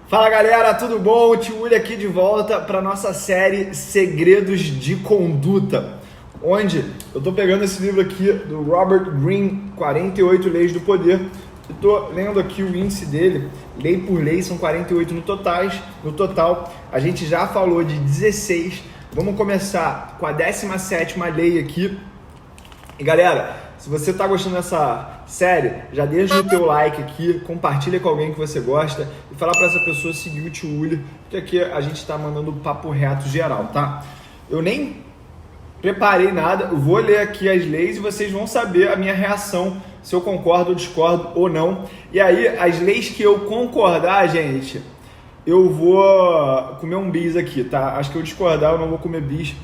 Fala galera, tudo bom? O Tio Uli aqui de volta para nossa série Segredos de Conduta, onde eu tô pegando esse livro aqui do Robert Greene, 48 Leis do Poder, e tô lendo aqui o índice dele, lei por lei, são 48 no total, a gente já falou de 16, vamos começar com a 17ª lei aqui. E galera, se você tá gostando dessa série, já deixa o teu like aqui, compartilha com alguém que você gosta e fala para essa pessoa seguir o Tio Uli, porque aqui a gente tá mandando papo reto geral, tá? Eu nem preparei nada, eu vou ler aqui as leis e vocês vão saber a minha reação, se eu concordo ou discordo ou não. E aí, as leis que eu concordar, gente, eu vou comer um bis aqui, tá? Acho que eu discordar, eu não vou comer bis.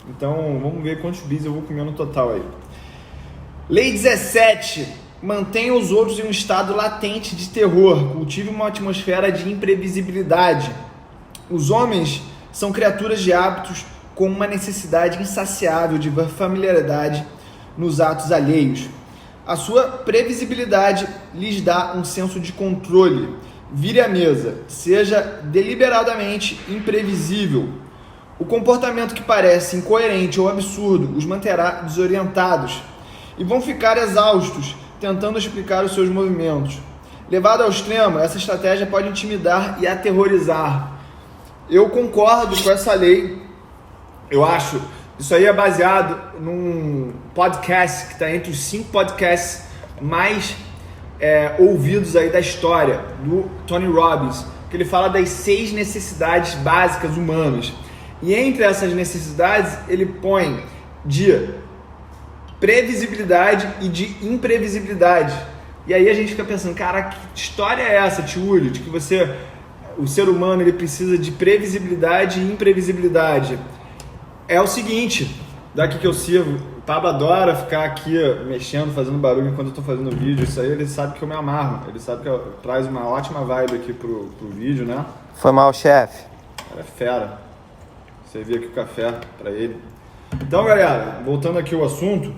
Então, vamos ver quantos bis eu vou comer no total aí. Lei 17. Mantenha os outros em um estado latente de terror. Cultive uma atmosfera de imprevisibilidade. Os homens são criaturas de hábitos com uma necessidade insaciável de familiaridade nos atos alheios. A sua previsibilidade lhes dá um senso de controle. Vire a mesa. Seja deliberadamente imprevisível. O comportamento que parece incoerente ou absurdo os manterá desorientados e vão ficar exaustos tentando explicar os seus movimentos. Levado ao extremo, essa estratégia pode intimidar e aterrorizar. Eu concordo com essa lei. Eu acho, isso aí é baseado num podcast que está entre os 5 podcasts mais ouvidos aí da história, do Tony Robbins, que ele fala das 6 necessidades básicas humanas. E entre essas necessidades, ele põe de previsibilidade e de imprevisibilidade. E aí a gente fica pensando, cara, que história é essa, Tio Uli, de que o ser humano, ele precisa de previsibilidade e imprevisibilidade? É o seguinte, daqui que eu sirvo, o Pablo adora ficar aqui mexendo, fazendo barulho enquanto eu tô fazendo vídeo. Isso aí ele sabe que eu me amarro, ele sabe que traz uma ótima vibe aqui pro vídeo, né? Foi mal, chefe. É fera. Servi aqui o café pra ele. Então, galera, voltando aqui ao assunto,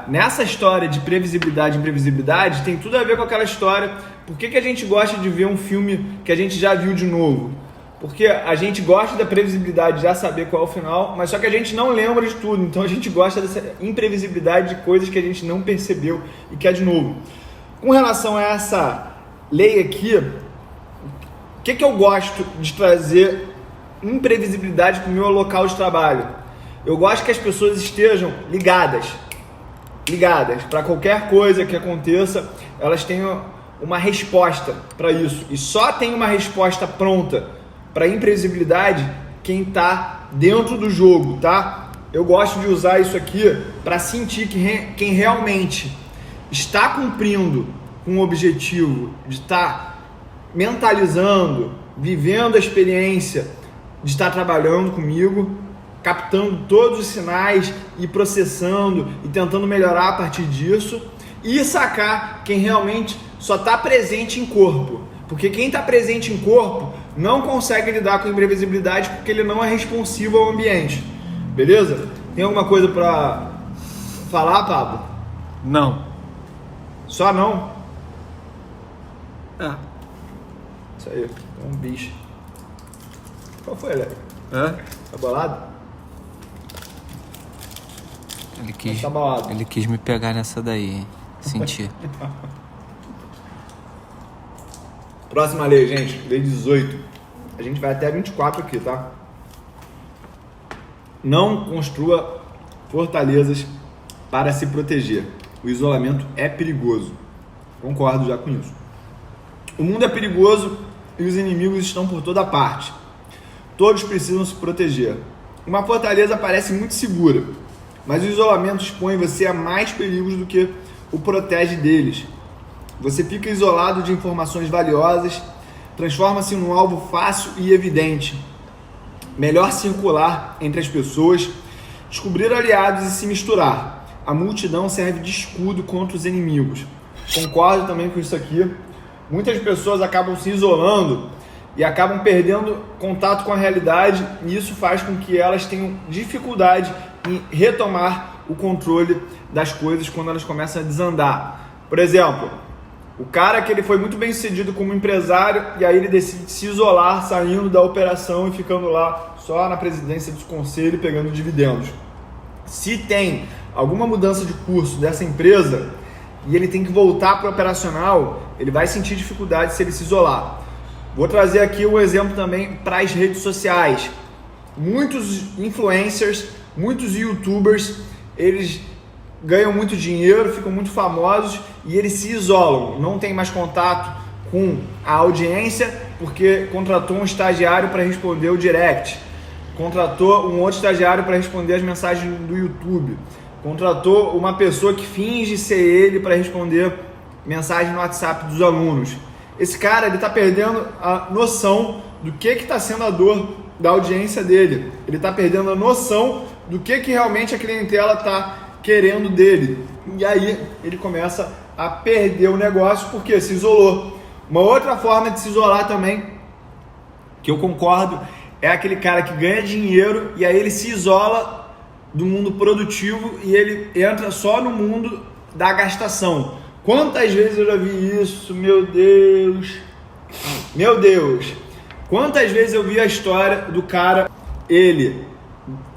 nessa história de previsibilidade e imprevisibilidade, tem tudo a ver com aquela história. Por que a gente gosta de ver um filme que a gente já viu de novo? Porque a gente gosta da previsibilidade de já saber qual é o final, mas só que a gente não lembra de tudo. Então a gente gosta dessa imprevisibilidade de coisas que a gente não percebeu e quer de novo. Com relação a essa lei aqui, o que eu gosto de trazer imprevisibilidade para o meu local de trabalho? Eu gosto que as pessoas estejam ligadas para qualquer coisa que aconteça, elas tenham uma resposta para isso, e só tem uma resposta pronta para imprevisibilidade quem está dentro do jogo, tá? Eu gosto de usar isso aqui para sentir que quem realmente está cumprindo com o objetivo de estar mentalizando, vivendo a experiência de estar trabalhando comigo, captando todos os sinais e processando e tentando melhorar a partir disso, e sacar quem realmente só está presente em corpo. Porque quem está presente em corpo não consegue lidar com imprevisibilidade porque ele não é responsivo ao ambiente. Beleza? Tem alguma coisa para falar, Pablo? Não. Só não? É. Isso aí, é um bicho. Qual foi, Léo? Tá bolado? Ele quis me pegar nessa daí, hein? Senti. Próxima lei, gente. Lei 18. A gente vai até 24 aqui, tá? Não construa fortalezas para se proteger. O isolamento é perigoso. Concordo já com isso. O mundo é perigoso e os inimigos estão por toda parte. Todos precisam se proteger. Uma fortaleza parece muito segura, mas o isolamento expõe você a mais perigos do que o protege deles. Você fica isolado de informações valiosas, transforma-se num alvo fácil e evidente. Melhor circular entre as pessoas, descobrir aliados e se misturar. A multidão serve de escudo contra os inimigos. Concordo também com isso aqui. Muitas pessoas acabam se isolando e acabam perdendo contato com a realidade, e isso faz com que elas tenham dificuldade em retomar o controle das coisas quando elas começam a desandar. Por exemplo, O cara que ele foi muito bem sucedido como empresário e aí ele decide se isolar, saindo da operação e ficando lá só na presidência do conselho pegando dividendos. Se tem alguma mudança de curso dessa empresa e ele tem que voltar para o operacional, ele vai sentir dificuldade se ele se isolar. Vou trazer aqui um exemplo também para as redes sociais. Muitos influencers, muitos youtubers, eles ganham muito dinheiro, ficam muito famosos e eles se isolam, não tem mais contato com a audiência porque contratou um estagiário para responder o direct, contratou um outro estagiário para responder as mensagens do YouTube, contratou uma pessoa que finge ser ele para responder mensagem no WhatsApp dos alunos. Esse cara ele está perdendo a noção do que está sendo a dor da audiência dele, ele está perdendo a noção do que realmente a clientela está querendo dele, e aí ele começa a perder o negócio porque se isolou. Uma outra forma de se isolar também, que eu concordo, é aquele cara que ganha dinheiro e aí ele se isola do mundo produtivo e ele entra só no mundo da gastação. Quantas vezes eu já vi isso, meu Deus, quantas vezes eu vi a história do cara, ele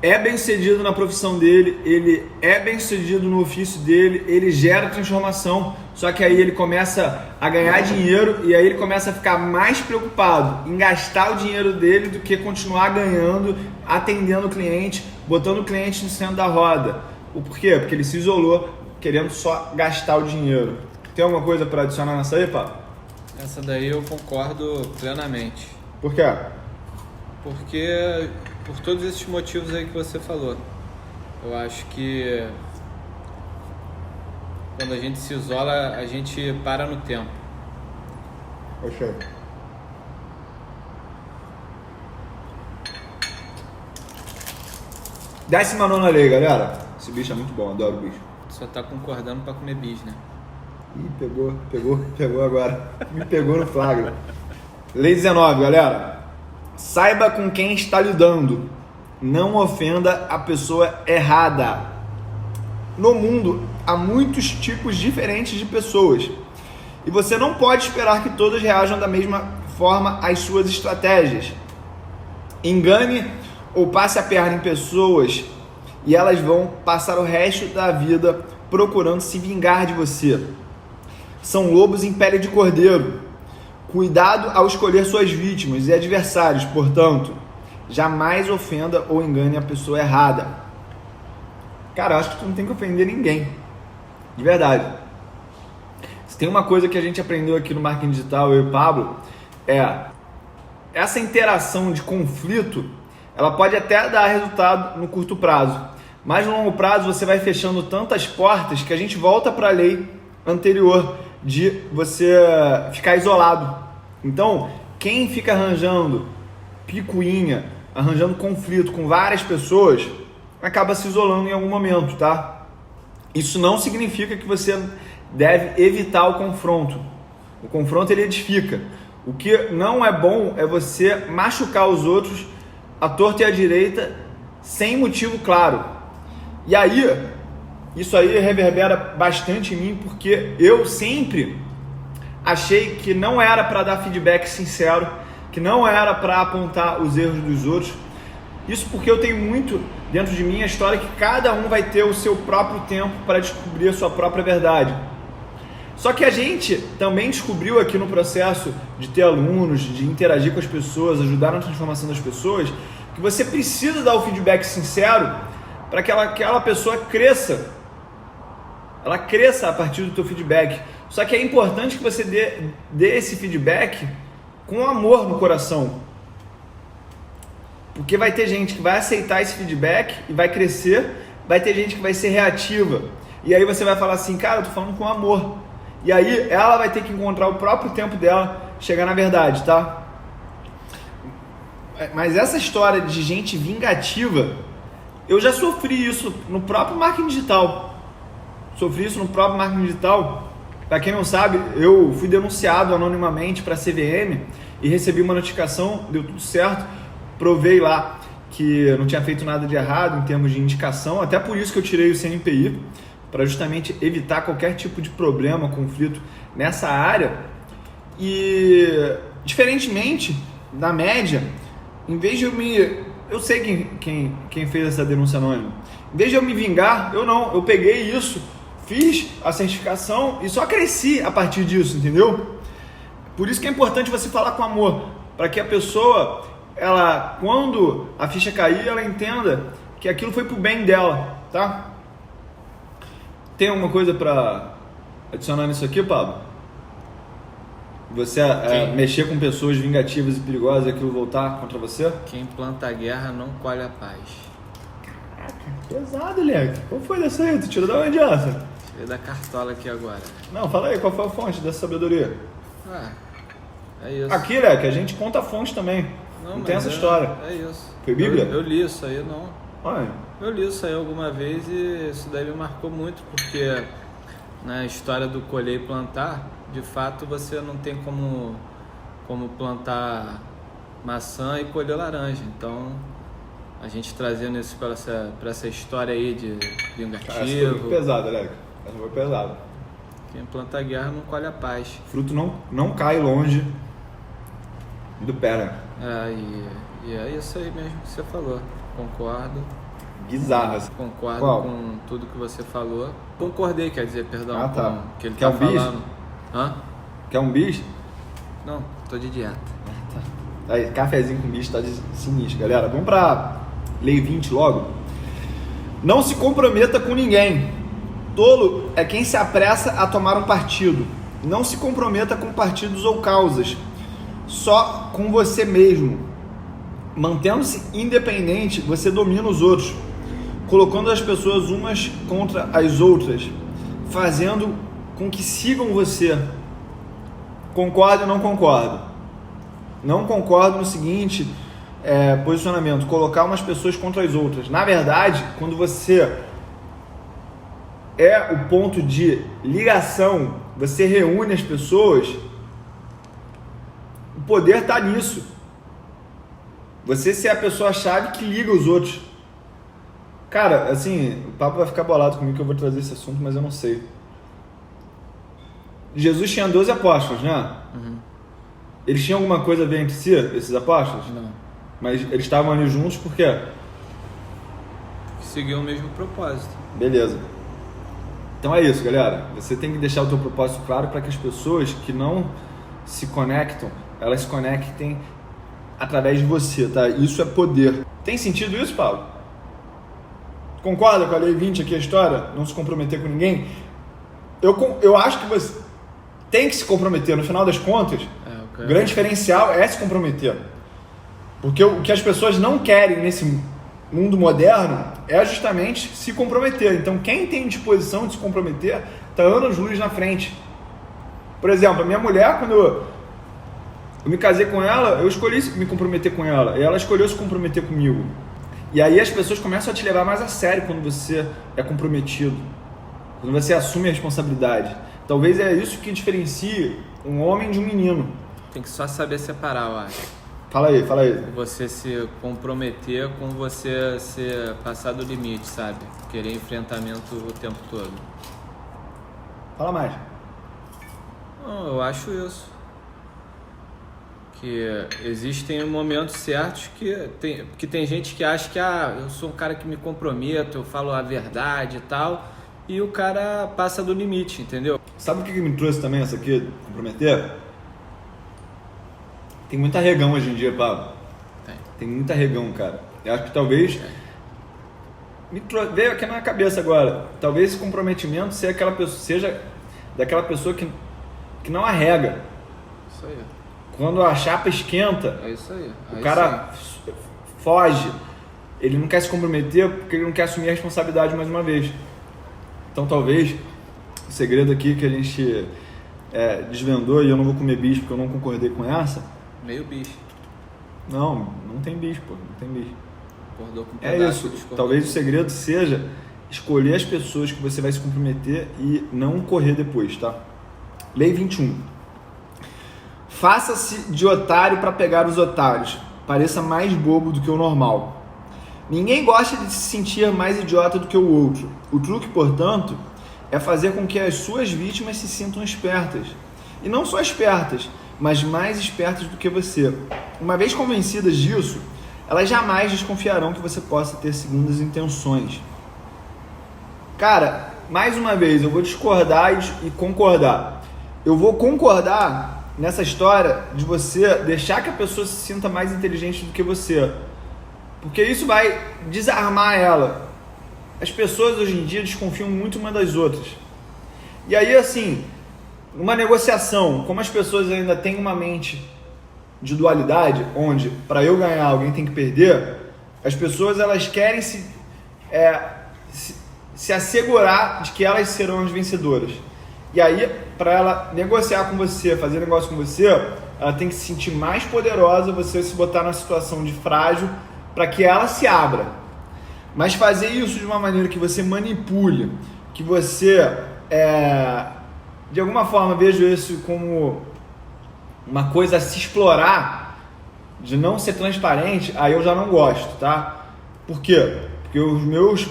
é bem sucedido na profissão dele, ele é bem sucedido no ofício dele, ele gera transformação, só que aí ele começa a ganhar dinheiro e aí ele começa a ficar mais preocupado em gastar o dinheiro dele do que continuar ganhando, atendendo o cliente, botando o cliente no centro da roda. O porquê? Porque ele se isolou querendo só gastar o dinheiro. Tem alguma coisa para adicionar nessa aí, Pablo? Essa daí eu concordo plenamente. Por quê? Porque por todos esses motivos aí que você falou. Eu acho que quando a gente se isola, a gente para no tempo. Poxa. Décima nona lei, galera. Esse bicho é muito bom, adoro o bicho. Só tá concordando pra comer bicho, né? Ih, pegou agora. Me pegou no flagra. Lei 19, galera. Saiba com quem está lidando. Não ofenda a pessoa errada. No mundo, há muitos tipos diferentes de pessoas. E você não pode esperar que todos reajam da mesma forma às suas estratégias. Engane ou passe a perna em pessoas e elas vão passar o resto da vida procurando se vingar de você. São lobos em pele de cordeiro. Cuidado ao escolher suas vítimas e adversários, portanto, jamais ofenda ou engane a pessoa errada. Cara, eu acho que tu não tem que ofender ninguém. De verdade. Se tem uma coisa que a gente aprendeu aqui no marketing digital, eu e o Pablo, é essa interação de conflito, ela pode até dar resultado no curto prazo, mas no longo prazo você vai fechando tantas portas que a gente volta para a lei anterior de você ficar isolado. Então, quem fica arranjando picuinha, arranjando conflito com várias pessoas, acaba se isolando em algum momento, tá? Isso não significa que você deve evitar o confronto. O confronto ele edifica. O que não é bom é você machucar os outros à torta e à direita sem motivo claro. E aí, isso aí reverbera bastante em mim, porque eu sempre achei que não era para dar feedback sincero, que não era para apontar os erros dos outros. Isso porque eu tenho muito dentro de mim a história que cada um vai ter o seu próprio tempo para descobrir a sua própria verdade. Só que a gente também descobriu aqui no processo de ter alunos, de interagir com as pessoas, ajudar na transformação das pessoas, que você precisa dar o feedback sincero para que aquela pessoa cresça. Ela cresça a partir do teu feedback. Só que é importante que você dê esse feedback com amor no coração. Porque vai ter gente que vai aceitar esse feedback e vai crescer, vai ter gente que vai ser reativa. E aí você vai falar assim, cara, eu tô falando com amor. E aí ela vai ter que encontrar o próprio tempo dela, chegar na verdade, tá? Mas essa história de gente vingativa, eu já sofri isso no próprio marketing digital. Para quem não sabe, eu fui denunciado anonimamente para a CVM e recebi uma notificação, deu tudo certo, provei lá que eu não tinha feito nada de errado em termos de indicação, até por isso que eu tirei o CNPI, para justamente evitar qualquer tipo de problema, conflito nessa área. E, diferentemente da média, em vez de eu sei quem fez essa denúncia anônima. Em vez de eu me vingar, eu peguei isso, fiz a certificação e só cresci a partir disso, entendeu? Por isso que é importante você falar com amor, para que a pessoa, quando a ficha cair, ela entenda que aquilo foi pro bem dela, tá? Tem alguma coisa para adicionar nisso aqui, Pablo? Você mexer com pessoas vingativas e perigosas e aquilo voltar contra você? Quem planta a guerra não colhe a paz. Caraca, pesado, Leque. Qual foi dessa aí? Tu tirou da onde essa? Tirei da cartola aqui agora. Não, fala aí, qual foi a fonte dessa sabedoria? É isso. Aqui, Leque, a gente conta a fonte também. Não tem essa história. É isso. Foi Bíblia? Eu li isso aí, não. Olha. Eu li isso aí alguma vez e isso daí me marcou muito, porque na história do colher e plantar, de fato você não tem como plantar maçã e colher laranja. Então, a gente trazendo isso para essa história aí de vingativo. Essa foi pesada, Leque. Essa foi pesada. Quem planta a guerra não colhe a paz. Fruto não cai longe do pé, né? E é isso aí mesmo que você falou. Concordo. Bizarras. Concordo Qual? com tudo que você falou. Concordei, quer dizer, perdão, tá. com o que ele Quer tá um bis? falando. Hã? Quer um bis? Não, tô de dieta. Aí, cafezinho com bicho tá sinistro, galera. Vamos pra Lei 20 logo. Não se comprometa com ninguém. Tolo é quem se apressa a tomar um partido. Não se comprometa com partidos ou causas. Só com você mesmo. Mantendo-se independente, você domina os outros, colocando as pessoas umas contra as outras, fazendo com que sigam você. Concordo ou não concordo? Não concordo no seguinte posicionamento, colocar umas pessoas contra as outras. Na verdade, quando você é o ponto de ligação, você reúne as pessoas, o poder está nisso. Você ser a pessoa-chave que liga os outros. Cara, assim, o papo vai ficar bolado comigo que eu vou trazer esse assunto, mas eu não sei. Jesus tinha 12 apóstolos, né? Uhum. Eles tinham alguma coisa a ver entre si, esses apóstolos? Não. Mas eles estavam ali juntos por quê? Seguiu o mesmo propósito. Beleza. Então é isso, galera. Você tem que deixar o teu propósito claro para que as pessoas que não se conectam, elas se conectem através de você, tá? Isso é poder. Tem sentido isso, Paulo? Concorda com a Lei 20 aqui, a história? Não se comprometer com ninguém? Eu acho que você tem que se comprometer. No final das contas, o grande diferencial é se comprometer. Porque o que as pessoas não querem nesse mundo moderno é justamente se comprometer. Então, quem tem disposição de se comprometer está anos-luz na frente. Por exemplo, a minha mulher, quando eu me casei com ela, eu escolhi me comprometer com ela. E ela escolheu se comprometer comigo. E aí as pessoas começam a te levar mais a sério quando você é comprometido. Quando você assume a responsabilidade. Talvez é isso que diferencia um homem de um menino. Tem que só saber separar, eu acho. Fala aí. Você se comprometer com você ser passar do limite, sabe? Querer enfrentamento o tempo todo. Fala mais. Não, eu acho isso. Que existem momentos certos que tem gente que acha que eu sou um cara que me comprometo, eu falo a verdade e tal, e o cara passa do limite, entendeu? Sabe o que me trouxe também essa aqui, comprometer? Tem muito arregão hoje em dia, Pablo. Tem muito arregão, cara. Eu acho que talvez... Veio aqui na minha cabeça agora. Talvez esse comprometimento seja daquela pessoa que não arrega. Isso aí. Quando a chapa esquenta, é isso aí. O cara foge. Ele não quer se comprometer porque ele não quer assumir a responsabilidade mais uma vez. Então talvez o segredo aqui que a gente desvendou, e eu não vou comer bicho porque eu não concordei com essa. Meio bicho. Não tem bicho, pô. Não tem bicho. Concordou com um É isso. Talvez o segredo seja escolher as pessoas que você vai se comprometer e não correr depois, tá? Lei 21. Faça-se de otário para pegar os otários. Pareça mais bobo do que o normal. Ninguém gosta de se sentir mais idiota do que o outro. O truque, portanto, é fazer com que as suas vítimas se sintam espertas. E não só espertas, mas mais espertas do que você. Uma vez convencidas disso, elas jamais desconfiarão que você possa ter segundas intenções. Cara, mais uma vez, eu vou discordar e concordar. Eu vou concordar nessa história de você deixar que a pessoa se sinta mais inteligente do que você. Porque isso vai desarmar ela. As pessoas hoje em dia desconfiam muito uma das outras. E aí, assim, numa negociação, como as pessoas ainda têm uma mente de dualidade, onde para eu ganhar alguém tem que perder, as pessoas elas querem se assegurar de que elas serão as vencedoras. E aí, para ela negociar com você, fazer negócio com você, ela tem que se sentir mais poderosa, você se botar na situação de frágil para que ela se abra. Mas fazer isso de uma maneira que você manipule, que você, de alguma forma, vejo isso como uma coisa a se explorar, de não ser transparente, aí eu já não gosto, tá? Por quê? Porque os meus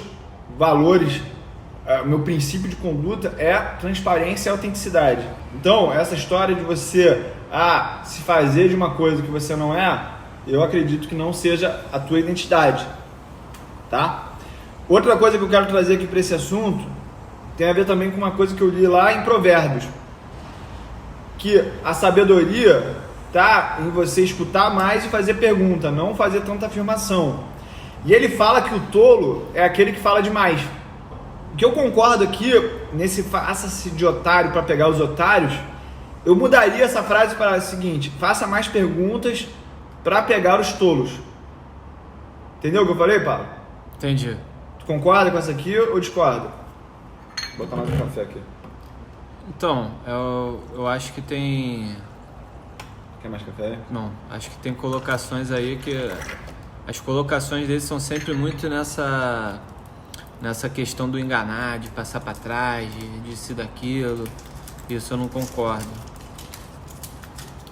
valores, meu princípio de conduta é transparência e autenticidade. Então, essa história de você se fazer de uma coisa que você não é, eu acredito que não seja a tua identidade, tá? Outra coisa que eu quero trazer aqui para esse assunto tem a ver também com uma coisa que eu li lá em Provérbios, que a sabedoria tá em você escutar mais e fazer pergunta, não fazer tanta afirmação. E ele fala que o tolo é aquele que fala demais. O que eu concordo aqui, nesse faça-se de otário para pegar os otários, eu mudaria essa frase para a seguinte: faça mais perguntas para pegar os tolos. Entendeu o que eu falei, Paulo? Entendi. Tu concorda com essa aqui ou discorda? Vou botar mais um café aqui. Então, eu acho que tem... Quer mais café? Não, acho que tem colocações aí que... As colocações deles são sempre muito nessa questão do enganar, de passar para trás, de ser daquilo. Isso eu não concordo.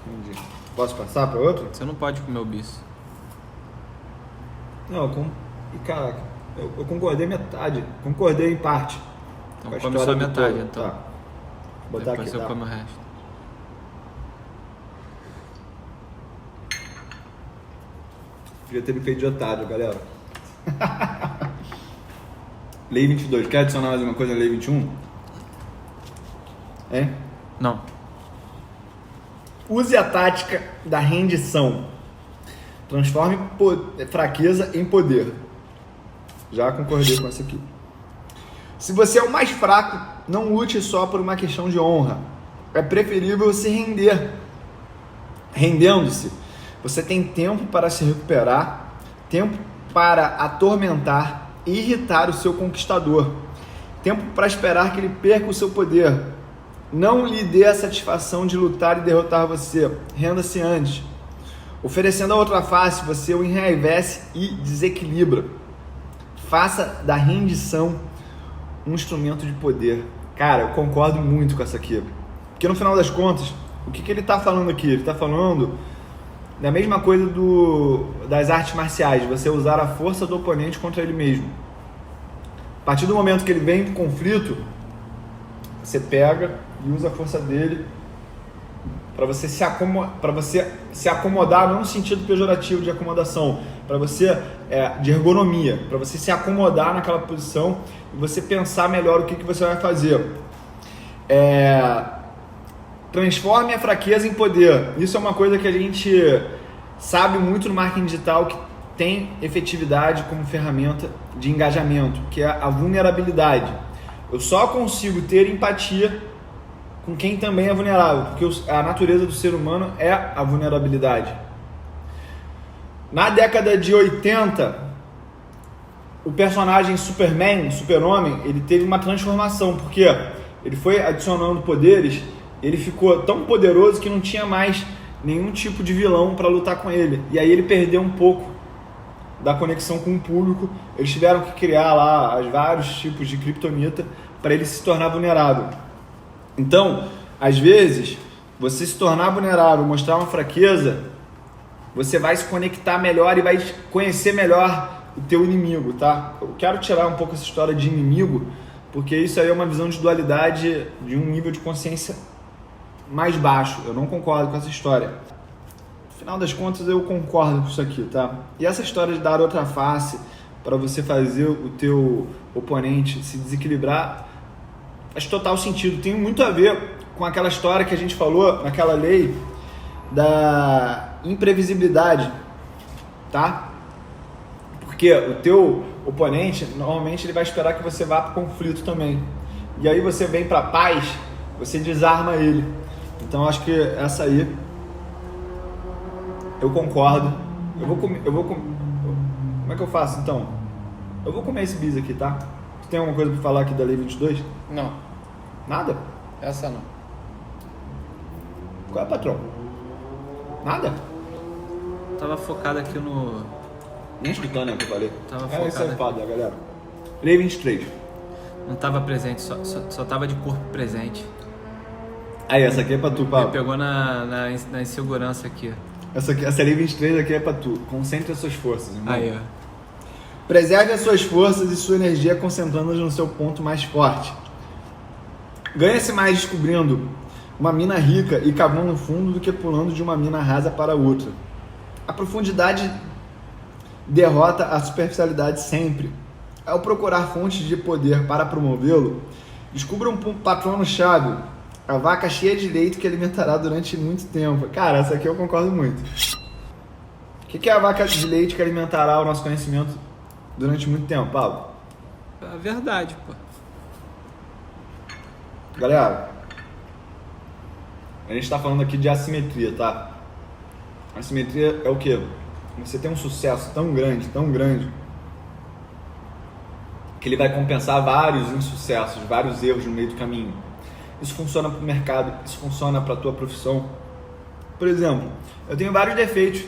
Entendi. Posso passar para outro? Você não pode comer o bicho. Não, caraca, eu concordei metade. Concordei em parte. Então come só metade, então. Tá. Vou botar depois aqui, eu tá? como o resto. Devia ter me feito de otário, galera. Lei 22. Quer adicionar mais alguma coisa na Lei 21? Hein? Não. Use a tática da rendição. Transforme fraqueza em poder. Já concordei com essa aqui. Se você é o mais fraco, não lute só por uma questão de honra. É preferível se render. Rendendo-se, você tem tempo para se recuperar, tempo para atormentar e irritar o seu conquistador, tempo para esperar que ele perca o seu poder. Não lhe dê a satisfação de lutar e derrotar você. Renda-se antes. Oferecendo a outra face, você o enraivece e desequilibra. Faça da rendição um instrumento de poder. Cara, eu concordo muito com essa aqui. Porque no final das contas, o que ele está falando aqui? Ele está falando da mesma coisa das artes marciais, você usar a força do oponente contra ele mesmo. A partir do momento que ele vem em conflito, você pega e usa a força dele para você se acomodar, não no sentido pejorativo de acomodação, para você de ergonomia, para você se acomodar naquela posição e você pensar melhor o que você vai fazer. Transforme a fraqueza em poder. Isso é uma coisa que a gente sabe muito no marketing digital, que tem efetividade como ferramenta de engajamento, que é a vulnerabilidade. Eu só consigo ter empatia com quem também é vulnerável, porque a natureza do ser humano é a vulnerabilidade. Na década de 80, o personagem Superman, Super-Homem, ele teve uma transformação, porque ele foi adicionando poderes, ele ficou tão poderoso que não tinha mais nenhum tipo de vilão para lutar com ele. E aí ele perdeu um pouco da conexão com o público. Eles tiveram que criar lá vários tipos de kryptonita para ele se tornar vulnerável. Então, às vezes, você se tornar vulnerável, mostrar uma fraqueza, você vai se conectar melhor e vai conhecer melhor o teu inimigo, tá? Eu quero tirar um pouco essa história de inimigo, porque isso aí é uma visão de dualidade de um nível de consciência mais baixo. Eu não concordo com essa história. No final das contas, eu concordo com isso aqui, tá? E essa história de dar outra face para você fazer o teu oponente se desequilibrar faz total sentido. Tem muito a ver com aquela história que a gente falou naquela lei da imprevisibilidade, tá? Porque o teu oponente, normalmente ele vai esperar que você vá para o conflito também. E aí você vem para a paz, você desarma ele. Então acho que essa aí eu concordo. Como é que eu faço então? Eu vou comer esse bis aqui, tá? Tu tem alguma coisa para falar aqui da lei 22? Não, Nada? essa não. Qual é, patrão? Nada? Tava focado aqui no... Nem escutando, né, que eu falei. Tava Isso é focado foda, galera. Lei 23. Não tava presente, só tava de corpo presente. Aí, essa aqui é pra tu, Me Paulo. pegou na insegurança aqui. Essa lei 23 aqui é pra tu. Concentre as suas forças, irmão. Aí, ó. Preserve as suas forças e sua energia concentrando-as no seu ponto mais forte. Ganha-se mais descobrindo uma mina rica e cavando fundo do que pulando de uma mina rasa para outra. A profundidade derrota a superficialidade sempre. Ao procurar fontes de poder para promovê-lo, descubra um patrono-chave, a vaca cheia de leite que alimentará durante muito tempo. Cara, essa aqui eu concordo muito. O que é a vaca de leite que alimentará o nosso conhecimento durante muito tempo, Paulo? É verdade, pô. Galera, a gente está falando aqui de assimetria, tá? Assimetria é o quê? Você tem um sucesso tão grande, que ele vai compensar vários insucessos, vários erros no meio do caminho. Isso funciona para o mercado, isso funciona para a tua profissão. Por exemplo, eu tenho vários defeitos.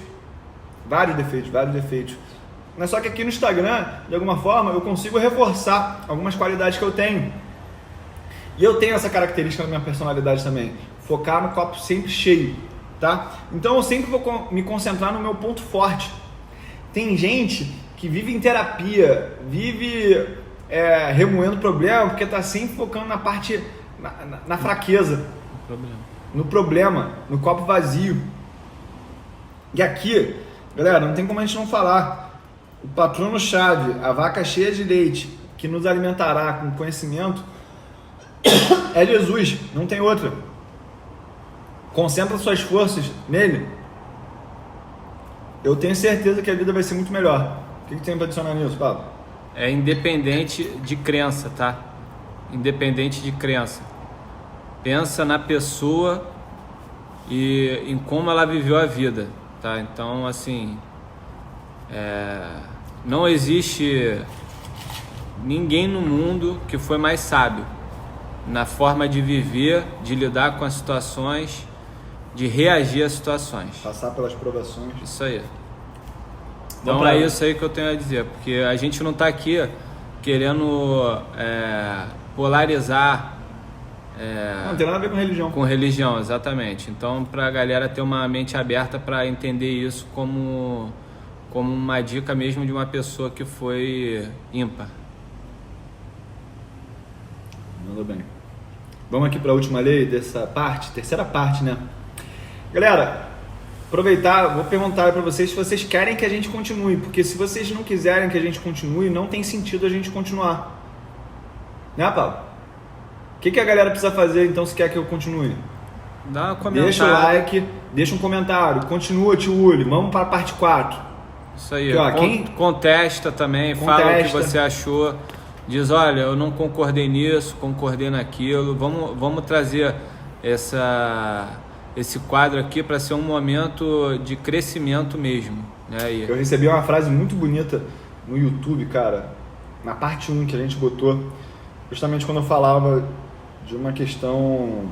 Mas só que aqui no Instagram, de alguma forma, eu consigo reforçar algumas qualidades que eu tenho. E eu tenho essa característica na minha personalidade também. Focar no copo sempre cheio, tá? Então eu sempre vou me concentrar no meu ponto forte. Tem gente que vive em terapia, vive remoendo problema, porque tá sempre focando na parte, na fraqueza. No problema, no copo vazio. E aqui, galera, não tem como a gente não falar. O patrono-chave, a vaca cheia de leite, que nos alimentará com conhecimento, é Jesus, não tem outra. Concentra suas forças nele. Eu tenho certeza que a vida vai ser muito melhor. O que tem para adicionar nisso, Pablo? É independente de crença, tá? Independente de crença. Pensa na pessoa e em como ela viveu a vida, tá? Então, assim, não existe ninguém no mundo que foi mais sábio na forma de viver, de lidar com as situações, de reagir às situações. Passar pelas provações. Isso aí. Então é isso aí que eu tenho a dizer, porque a gente não está aqui querendo polarizar. Não tem nada a ver com religião. Com religião, exatamente. Então, para a galera ter uma mente aberta para entender isso como uma dica mesmo de uma pessoa que foi ímpar. Mandou bem. Vamos aqui para a última lei dessa parte, terceira parte, né? Galera, aproveitar, vou perguntar para vocês se vocês querem que a gente continue, porque se vocês não quiserem que a gente continue, não tem sentido a gente continuar. Né, Paulo? O que a galera precisa fazer então se quer que eu continue? Dá uma comentada. Deixa o like, deixa um comentário, continua, tio Uli, vamos para a parte 4. Isso aí, Aqui, ó, contesta também, fala o que você achou. Diz, olha, eu não concordei nisso, concordei naquilo. Vamos trazer esse quadro aqui para ser um momento de crescimento mesmo, né? Eu recebi uma frase muito bonita no YouTube, cara, na parte 1 que a gente botou, justamente quando eu falava de uma questão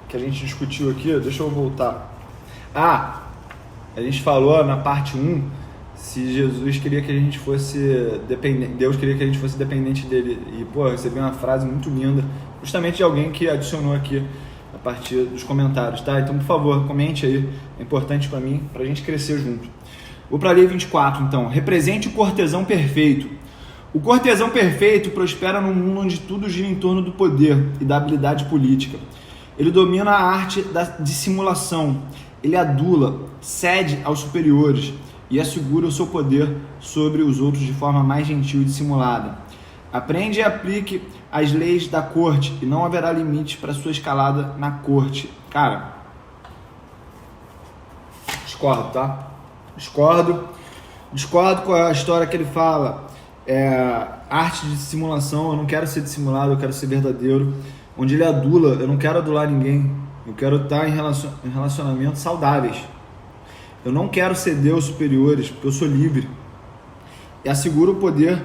que a gente discutiu aqui. Deixa eu voltar. A gente falou na parte 1 se Jesus queria que a gente fosse dependente, Deus queria que a gente fosse dependente dele. E, pô, eu recebi uma frase muito linda, justamente de alguém que adicionou aqui a partir dos comentários, tá? Então, por favor, comente aí, é importante pra mim, pra gente crescer junto. Vou pra lei 24, então. Represente o cortesão perfeito. O cortesão perfeito prospera num mundo onde tudo gira em torno do poder e da habilidade política. Ele domina a arte da dissimulação. Ele adula, cede aos superiores e assegura o seu poder sobre os outros de forma mais gentil e dissimulada. Aprende e aplique as leis da corte e não haverá limites para sua escalada na corte. Cara, discordo, tá? Discordo com a história que ele fala. Arte de dissimulação, eu não quero ser dissimulado, eu quero ser verdadeiro. Onde ele adula, eu não quero adular ninguém. Eu quero estar em relacionamentos saudáveis. Eu não quero ceder aos superiores, porque eu sou livre. E asseguro o poder.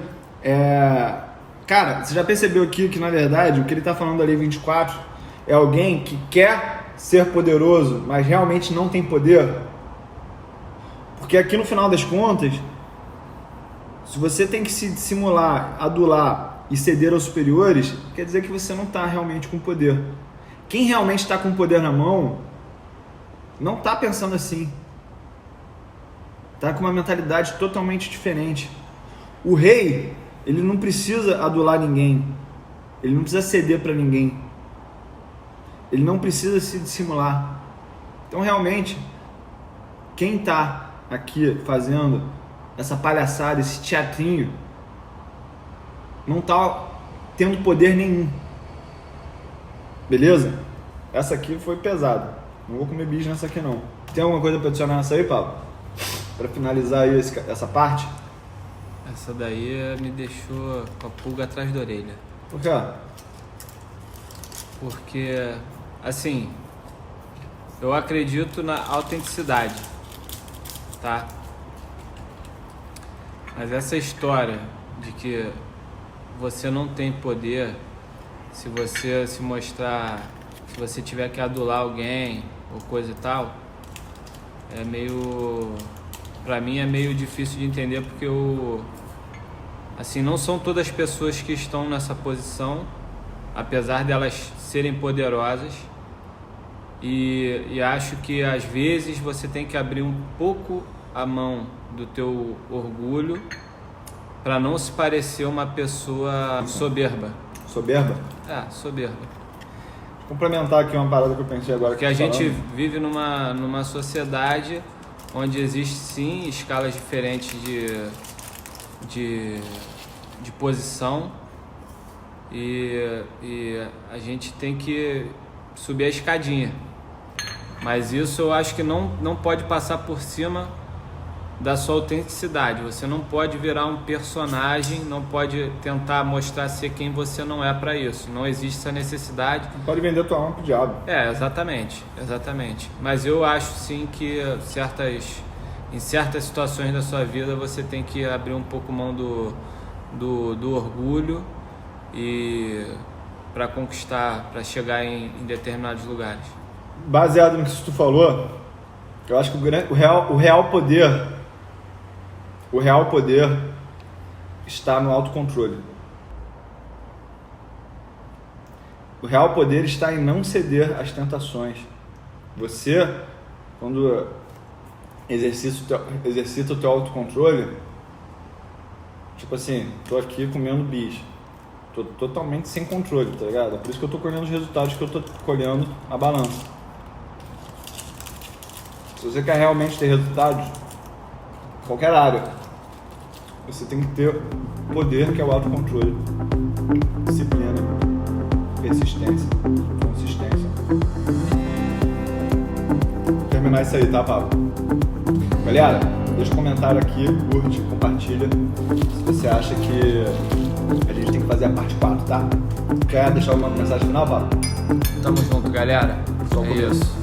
Cara, você já percebeu aqui que, na verdade, o que ele está falando da Lei 24 é alguém que quer ser poderoso, mas realmente não tem poder? Porque aqui, no final das contas, se você tem que se dissimular, adular e ceder aos superiores, quer dizer que você não está realmente com poder. Quem realmente está com poder na mão não está pensando assim. Está com uma mentalidade totalmente diferente. O rei, ele não precisa adular ninguém. Ele não precisa ceder para ninguém. Ele não precisa se dissimular. Então, realmente, quem está aqui fazendo essa palhaçada, esse teatrinho, não está tendo poder nenhum. Beleza? Essa aqui foi pesada. Não vou comer bicho nessa aqui não. Tem alguma coisa para adicionar nessa aí, Paulo? Para finalizar aí essa parte? Essa daí me deixou com a pulga atrás da orelha. Por quê? Porque, assim, eu acredito na autenticidade, tá? Mas essa história de que você não tem poder se você se mostrar, se você tiver que adular alguém ou coisa e tal, é meio, pra mim é meio difícil de entender, porque assim, não são todas as pessoas que estão nessa posição, apesar delas serem poderosas, e acho que às vezes você tem que abrir um pouco a mão do teu orgulho para não se parecer uma pessoa soberba. Soberba? Soberba. Complementar aqui uma parada que eu pensei agora. Porque a gente vive numa sociedade onde existe sim escalas diferentes de posição e a gente tem que subir a escadinha. Mas isso eu acho que não pode passar por cima da sua autenticidade. Você não pode virar um personagem, não pode tentar mostrar ser quem você não é para isso. Não existe essa necessidade. Não pode vender tua alma pro diabo. Exatamente. Mas eu acho sim que em certas situações da sua vida você tem que abrir um pouco mão do orgulho e para conquistar, para chegar em determinados lugares. Baseado no que tu falou, eu acho que o real poder está no autocontrole. O real poder está em não ceder às tentações. Você, quando exercita o teu autocontrole, tipo assim, tô aqui comendo bicho, tô totalmente sem controle, tá ligado? É por isso que eu tô colhendo os resultados que eu tô colhendo na balança. Se você quer realmente ter resultados, em qualquer área, você tem que ter poder, que é o autocontrole, disciplina, persistência, consistência. Vou terminar isso aí, tá, Pablo? Galera, deixa um comentário aqui, curte, compartilha, se você acha que a gente tem que fazer a parte 4, tá? Quer deixar alguma mensagem final, Pablo? Tamo junto, galera. Só é isso.